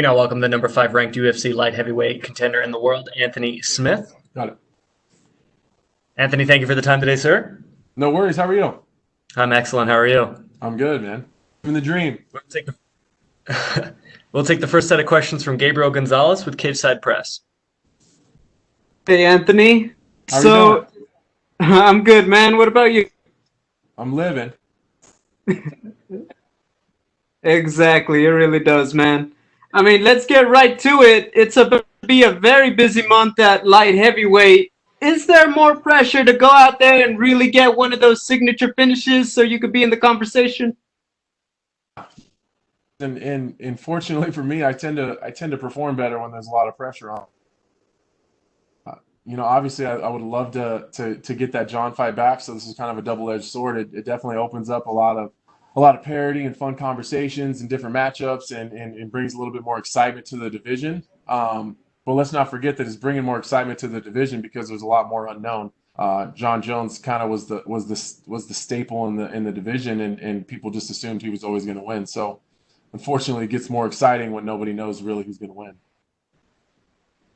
now welcome the number 5 ranked UFC light heavyweight contender in the world, Anthony Smith. Got it. Anthony, thank you for the time today, sir. No worries. How are you? I'm excellent. How are you? I'm good, man. Living the dream. We'll take the, we'll take the first set of questions from Gabriel Gonzalez with Cage Side Press. Hey, Anthony. How are you doing? I'm good, man. What about you? I'm living. Exactly. It really does, man. I mean, let's get right to it. It's about to be a very busy month at light heavyweight. Is there more pressure to go out there and really get one of those signature finishes so you could be in the conversation? And fortunately for me, I tend to perform better when there's a lot of pressure on. Obviously, I would love to get that John fight back. So this is kind of a double-edged sword. It definitely opens up a lot of parity and fun conversations and different matchups, and brings a little bit more excitement to the division. But let's not forget that it's bringing more excitement to the division because there's a lot more unknown. John Jones kind of was the staple in the division, and people just assumed he was always going to win. So unfortunately, it gets more exciting when nobody knows really who's going to win.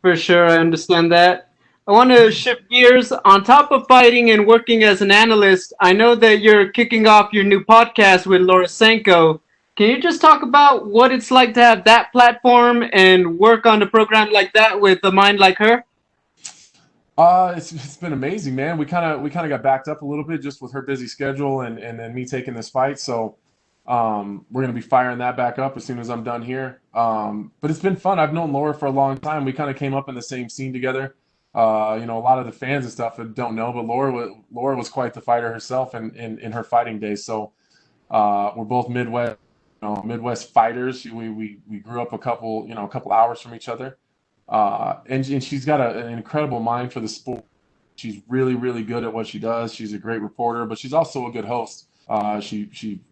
For sure, I understand that. I want to shift gears. On top of fighting and working as an analyst, I know that you're kicking off your new podcast with Laura Senko. Can you just talk about what it's like to have that platform and work on a program like that with a mind like her? It's been amazing, man. We kind of got backed up a little bit just with her busy schedule and then me taking this fight. So we're gonna be firing that back up as soon as I'm done here. But it's been fun. I've known Laura for a long time. We kind of came up in the same scene together. A lot of the fans and stuff that don't know, but Laura was quite the fighter herself in her fighting days. So we're both Midwest fighters. We grew up a couple hours from each other. And she's got an incredible mind for the sport. She's really, really good at what she does. She's a great reporter, but she's also a good host. She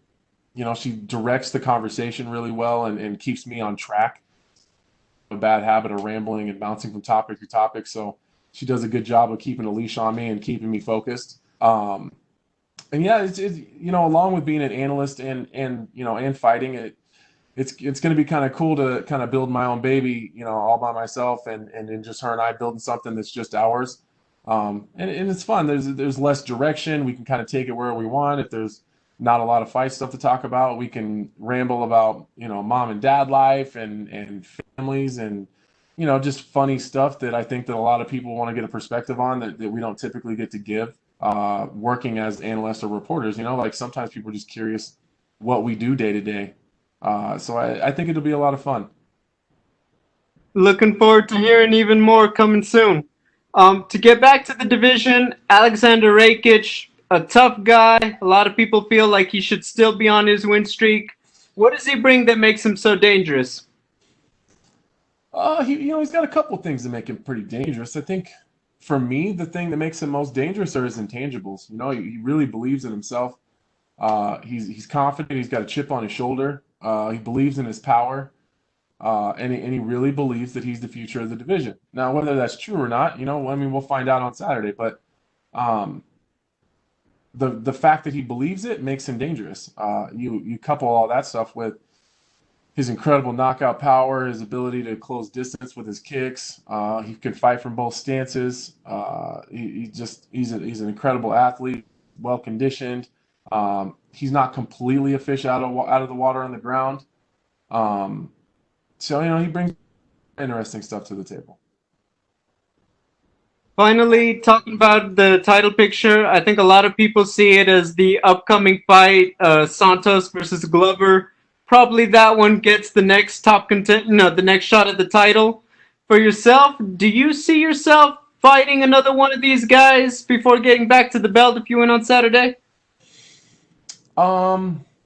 directs the conversation really well and keeps me on track. A bad habit of rambling and bouncing from topic to topic. So she does a good job of keeping a leash on me and keeping me focused. And yeah, along with being an analyst and fighting it's going to be kind of cool to kind of build my own baby, all by myself, and then just her and I building something that's just ours. And it's fun. There's less direction. We can kind of take it where we want. If there's not a lot of fight stuff to talk about, we can ramble about mom and dad life and families and just funny stuff that I think that a lot of people want to get a perspective on that we don't typically get to give. Working as analysts or reporters, like sometimes people are just curious what we do day to day. So I think it'll be a lot of fun. Looking forward to hearing even more coming soon. To get back to the division, Alexander Rakic, a tough guy. A lot of people feel like he should still be on his win streak. What does he bring that makes him so dangerous? He's got a couple things that make him pretty dangerous. I think for me, the thing that makes him most dangerous are his intangibles. He really believes in himself. He's confident. He's got a chip on his shoulder. He believes in his power, and he really believes that he's the future of the division. Now, whether that's true or not, we'll find out on Saturday. But the fact that he believes it makes him dangerous. You couple all that stuff with his incredible knockout power, his ability to close distance with his kicks. He can fight from both stances. He's an incredible athlete, well conditioned. He's not completely a fish out of the water on the ground. So he brings interesting stuff to the table. Finally, talking about the title picture, I think a lot of people see it as the upcoming fight, Santos versus Glover. Probably that one gets the next the next shot at the title. For yourself, do you see yourself fighting another one of these guys before getting back to the belt if you win on Saturday?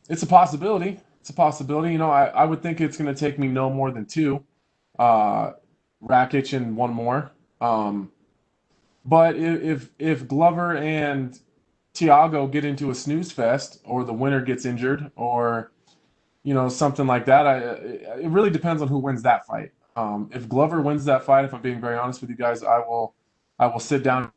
It's a possibility. It's a possibility. I would think it's going to take me no more than two, Rakic and one more. But if Glover and Thiago get into a snooze fest, or the winner gets injured, or something like that, it really depends on who wins that fight. If Glover wins that fight, if I'm being very honest with you guys, I will sit down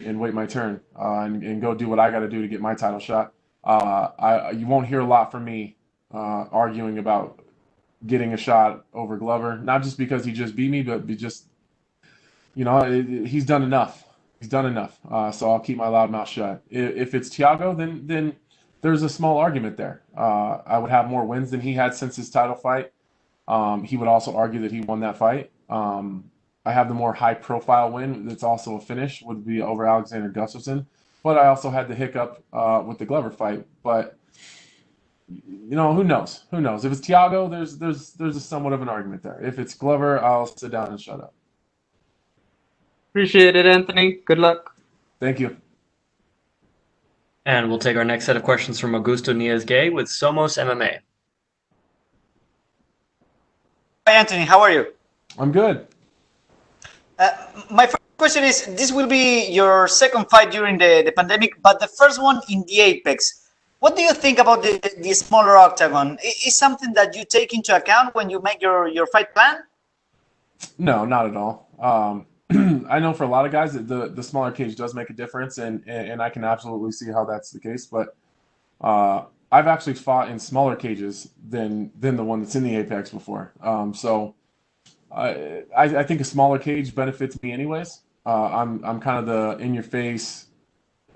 and wait my turn, and go do what I got to do to get my title shot. You won't hear a lot from me arguing about getting a shot over Glover, not just because he just beat me, but just he's done enough. He's done enough. So I'll keep my loud mouth shut. If it's Thiago, then there's a small argument there. I would have more wins than he had since his title fight. He would also argue that he won that fight. I have the more high-profile win that's also a finish would be over Alexander Gustafsson. But I also had the hiccup with the Glover fight. But who knows? Who knows? If it's Thiago, there's a somewhat of an argument there. If it's Glover, I'll sit down and shut up. Appreciate it, Anthony. Good luck. Thank you. And we'll take our next set of questions from Augusto Niez-Gay with Somos MMA. Hi, Anthony. How are you? I'm good. My first question is, this will be your second fight during the pandemic, but the first one in the Apex. What do you think about the smaller octagon? Is something that you take into account when you make your fight plan? No, not at all. I know for a lot of guys the smaller cage does make a difference, and I can absolutely see how that's the case. But I've actually fought in smaller cages than the one that's in the Apex before. So I think a smaller cage benefits me anyways. I'm kind of the in your face,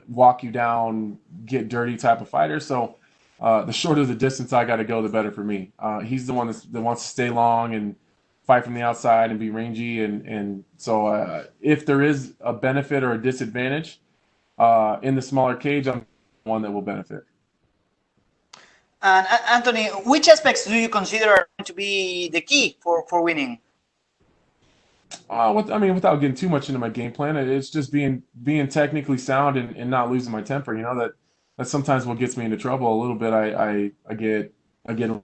walk you down, get dirty type of fighter. So the shorter the distance I got to go, the better for me. He's the one that wants to stay long and fight from the outside and be rangy. And so if there is a benefit or a disadvantage in the smaller cage, I'm one that will benefit. And Anthony, which aspects do you consider are going to be the key for winning? Without getting too much into my game plan, it's just being technically sound and not losing my temper. That's sometimes what gets me into trouble a little bit. I get, and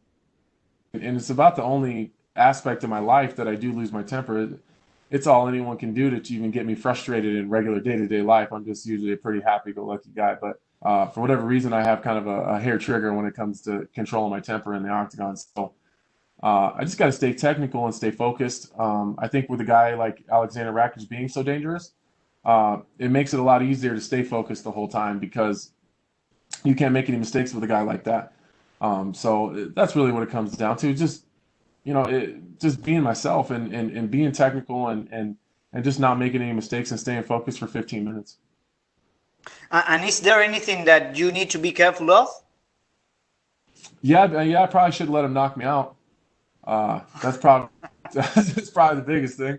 it's about the only aspect of my life that I do lose my temper. It's all anyone can do to even get me frustrated in regular day-to-day life. I'm just usually a pretty happy-go-lucky guy, but for whatever reason, I have kind of a hair trigger when it comes to controlling my temper in the octagon. So I just got to stay technical and stay focused. I think with a guy like Alexander Rakic being so dangerous, it makes it a lot easier to stay focused the whole time because you can't make any mistakes with a guy like that. So that's really what it comes down to. Just just being myself and being technical and just not making any mistakes and staying focused for 15 minutes. And is there anything that you need to be careful of? Yeah, I probably should let him knock me out. That's probably the biggest thing.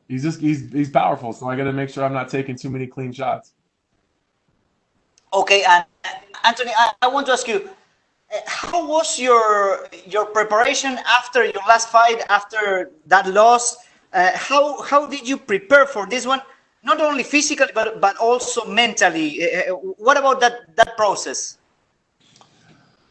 He's powerful, so I got to make sure I'm not taking too many clean shots. Okay, and Anthony, I want to ask you, how was your preparation after your last fight, after that loss? How did you prepare for this one? Not only physically, but also mentally. What about that process?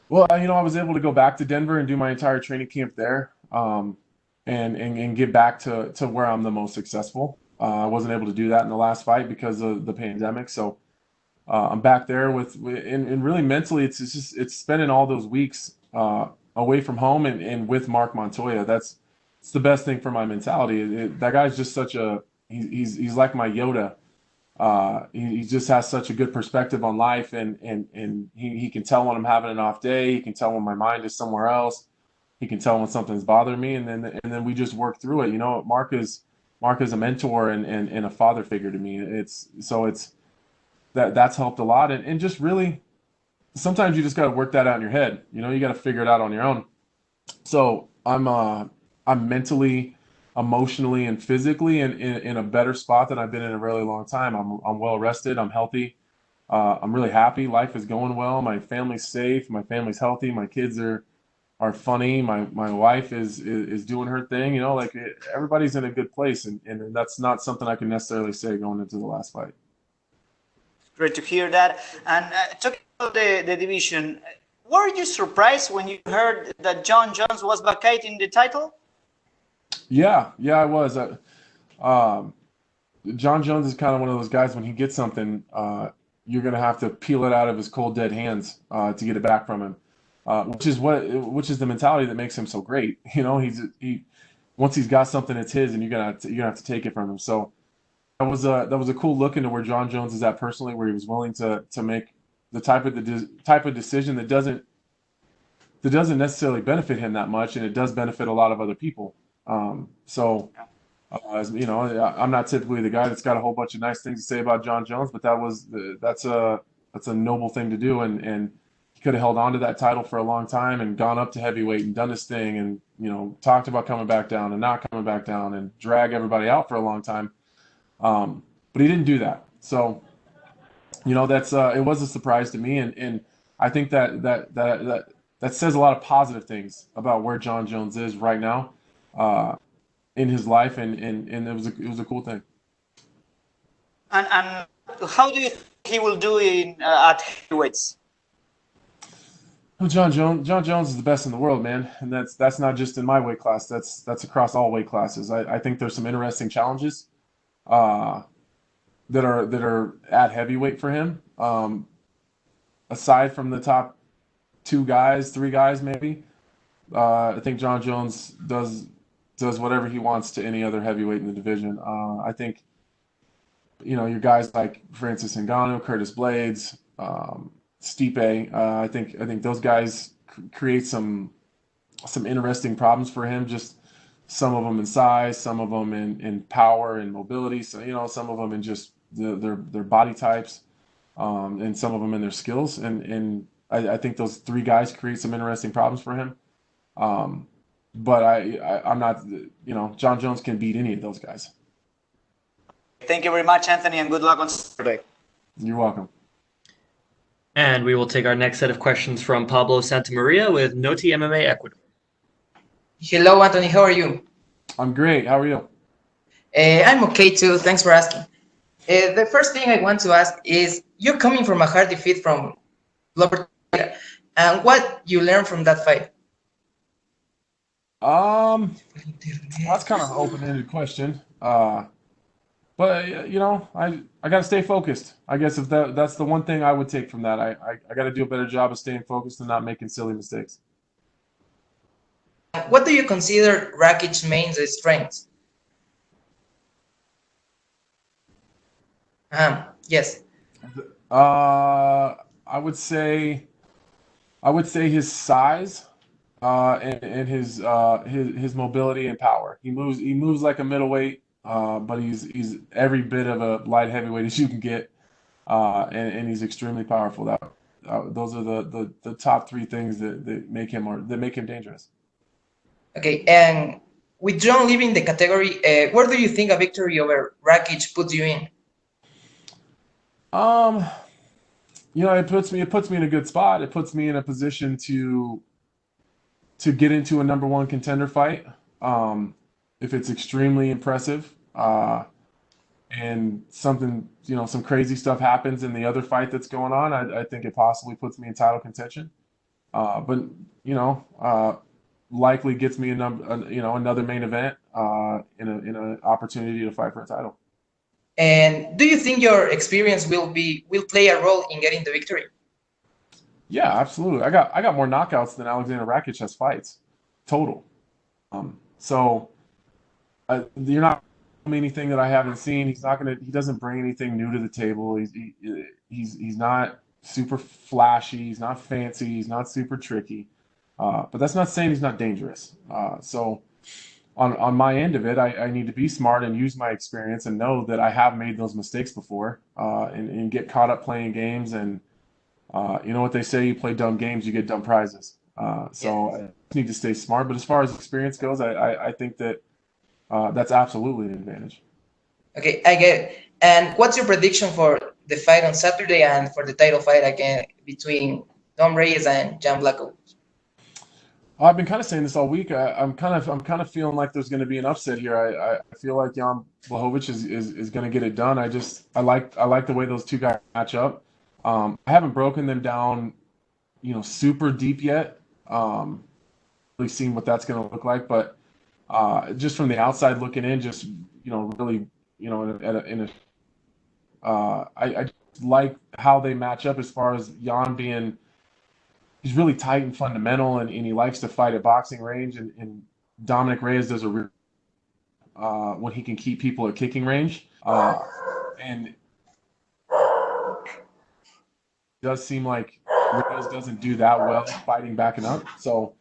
Well, I was able to go back to Denver and do my entire training camp there, and get back to where I'm the most successful. I wasn't able to do that in the last fight because of the pandemic, so I'm back there and really mentally, it's spending all those weeks away from home and with Mark Montoya. It's the best thing for my mentality. That guy's just he's like my Yoda. He just has such a good perspective on life, and he can tell when I'm having an off day. He can tell when my mind is somewhere else. He can tell when something's bothering me, and then we just work through it. Mark is a mentor and a father figure to me. That's helped a lot, and just really sometimes you just got to work that out in your head. You got to figure it out on your own. So I'm mentally, emotionally, and physically in a better spot than I've been in a really long time. I'm well rested. I'm healthy. I'm really happy. Life is going well. My family's safe. My family's healthy. My kids are funny. My wife is doing her thing. Everybody's in a good place, and that's not something I can necessarily say going into the last fight. Great to hear that. And talking about the division, were you surprised when you heard that John Jones was vacating the title? Yeah, I was. John Jones is kind of one of those guys, when he gets something, you're going to have to peel it out of his cold, dead hands to get it back from him, which is the mentality that makes him so great. Once he's got something, it's his, and you're gonna have to take it from him. So that was a cool look into where John Jones is at personally, where he was willing to make the type of decision that that doesn't necessarily benefit him that much, and it does benefit a lot of other people. So, as you know, I'm not typically the guy that's got a whole bunch of nice things to say about John Jones, but that's a noble thing to do, and he could have held on to that title for a long time and gone up to heavyweight and done his thing, and talked about coming back down and not coming back down and drag everybody out for a long time. But he didn't do that. So, that's it was a surprise to me, and I think that says a lot of positive things about where John Jones is right now in his life, and it was a cool thing. And how do you think he will do in at heavyweights? Well, John Jones is the best in the world, man, and that's not just in my weight class. That's across all weight classes. I think there's some interesting challenges uh, that are at heavyweight for him. Aside from the top two guys, three guys, maybe. I think John Jones does whatever he wants to any other heavyweight in the division. I think your guys like Francis Ngannou, Curtis Blades, Stipe. I think those guys create some interesting problems for him. Just some of them in size, some of them in power and mobility. So some of them in just their body types, and some of them in their skills. And I think those three guys create some interesting problems for him. But I'm not, John Jones can beat any of those guys. Thank you very much, Anthony, and good luck on Saturday. You're welcome. And we will take our next set of questions from Pablo Santamaria with Noti MMA Ecuador. Hello, Anthony. How are you? I'm great. How are you? I'm okay too. Thanks for asking. The first thing I want to ask is, you're coming from a hard defeat from Glover, and what you learned from that fight? That's kind of an open-ended question. But I got to stay focused. I guess if that's the one thing I would take from that, I got to do a better job of staying focused and not making silly mistakes. What do you consider Rakic's main strengths? Yes. I would say his size, and his mobility and power. He moves like a middleweight, but he's every bit of a light heavyweight as you can get, and he's extremely powerful. Those are the top three things that make him dangerous. Okay, and with John leaving the category, where do you think a victory over Rakic puts you in? It puts me in a good spot. It puts me in a position to get into a number one contender fight. If it's extremely impressive, and something, some crazy stuff happens in the other fight that's going on, I think it possibly puts me in title contention. But likely gets me another main event, in an opportunity to fight for a title. And do you think your experience will play a role in getting the victory? Yeah, absolutely. I got more knockouts than Alexander Rakic has fights total. So you're not telling me anything that I haven't seen. He doesn't bring anything new to the table. He's not super flashy. He's not fancy. He's not super tricky. But that's not saying he's not dangerous. So on my end of it, I need to be smart and use my experience and know that I have made those mistakes before, and get caught up playing games. And you know what they say, you play dumb games, you get dumb prizes. So I just need to stay smart. But as far as experience goes, I think that that's absolutely an advantage. Okay, I get it. And what's your prediction for the fight on Saturday and for the title fight again between Dom Reyes and Jan Blacko? I've been kind of saying this all week. I'm kind of feeling like there's going to be an upset here. I feel like Jan Blachowicz is going to get it done. I like the way those two guys match up. I haven't broken them down, super deep yet. Really seen what that's going to look like, but just from the outside looking in, just really, I just like how they match up as far as Jan being. He's really tight and fundamental, and he likes to fight at boxing range. And Dominic Reyes does when he can keep people at kicking range. And it does seem like Rios doesn't do that well fighting backing up. So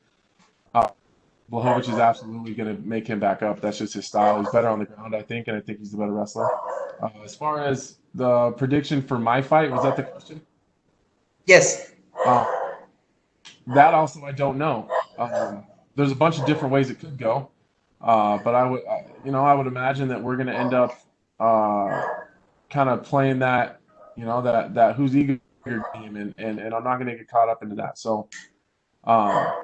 Blachowicz is absolutely going to make him back up. That's just his style. He's better on the ground, I think, and I think he's the better wrestler. As far as the prediction for my fight, was that the question? Yes. That also I don't know. There's a bunch of different ways it could go, but I would imagine that we're going to end up kind of playing that, that who's eager game, and I'm not going to get caught up into that. So, I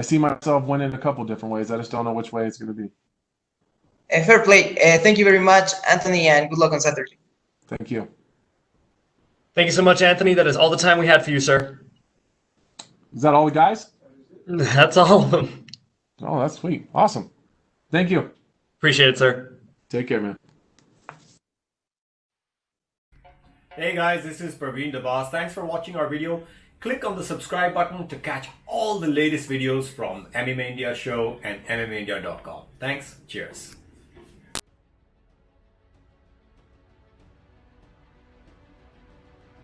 see myself winning a couple different ways. I just don't know which way it's going to be. Fair play. Thank you very much, Anthony, and good luck on Saturday. Thank you. Thank you so much, Anthony. That is all the time we had for you, sir. Is that all the guys? That's all of them. Oh, that's sweet. Awesome. Thank you. Appreciate it, sir. Take care, man. Hey guys, this is Praveen the Boss. Thanks for watching our video. Click on the subscribe button to catch all the latest videos from MMA India Show and MMAindia.com. Thanks. Cheers.